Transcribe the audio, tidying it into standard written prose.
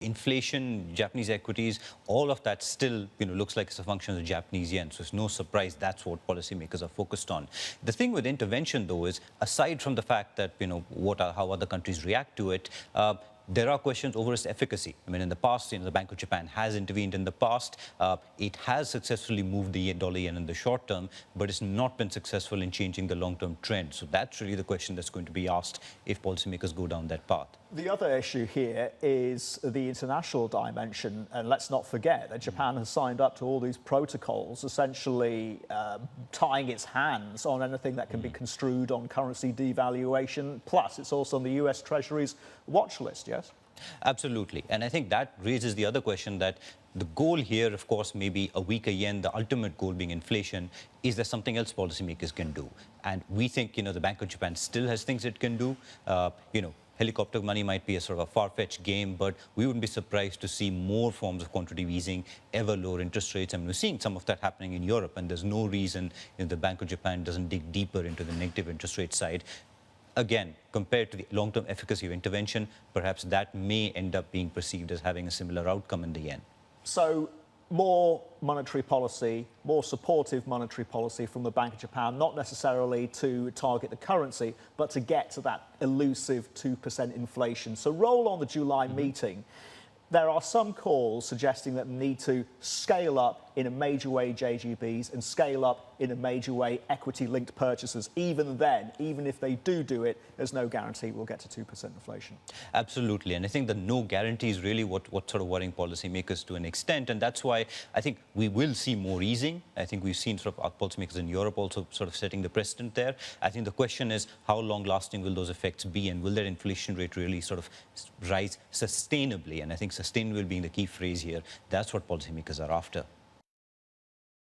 inflation, Japanese equities, all of that still, looks like it's a function of the Japanese yen. So it's no surprise that's what policymakers are focused on. The thing with intervention, though, is aside from the fact that, how other countries react to it, there are questions over its efficacy. I mean, in the past, the Bank of Japan has intervened in the past. It has successfully moved the dollar yen in the short term, but it's not been successful in changing the long-term trend. So that's really the question that's going to be asked if policymakers go down that path. The other issue here is the international dimension, and let's not forget that Japan has signed up to all these protocols, essentially tying its hands on anything that can be construed on currency devaluation. Plus, it's also on the US Treasury's watch list, yes? Absolutely. And I think that raises the other question that the goal here, of course, may be a weaker yen, the ultimate goal being inflation. Is there something else policymakers can do? And we think, the Bank of Japan still has things it can do. Helicopter money might be a sort of a far-fetched game, but we wouldn't be surprised to see more forms of quantitative easing, ever lower interest rates. And we're seeing some of that happening in Europe, and there's no reason the Bank of Japan doesn't dig deeper into the negative interest rate side. Again, compared to the long-term efficacy of intervention, perhaps that may end up being perceived as having a similar outcome in the yen. So more monetary policy, more supportive monetary policy from the Bank of Japan, not necessarily to target the currency, but to get to that elusive 2% inflation. So roll on the July meeting. There are some calls suggesting that they need to scale up in a major way JGBs and scale up in a major way equity-linked purchases. Even then, even if they do it, there's no guarantee we'll get to 2% inflation. Absolutely. And I think the no guarantee is really what's sort of worrying policymakers to an extent. And that's why I think we will see more easing. I think we've seen sort of policymakers in Europe also sort of setting the precedent there. I think the question is how long-lasting will those effects be, and will that inflation rate really sort of rise sustainably? And I think sustainable being the key phrase here, that's what policymakers are after.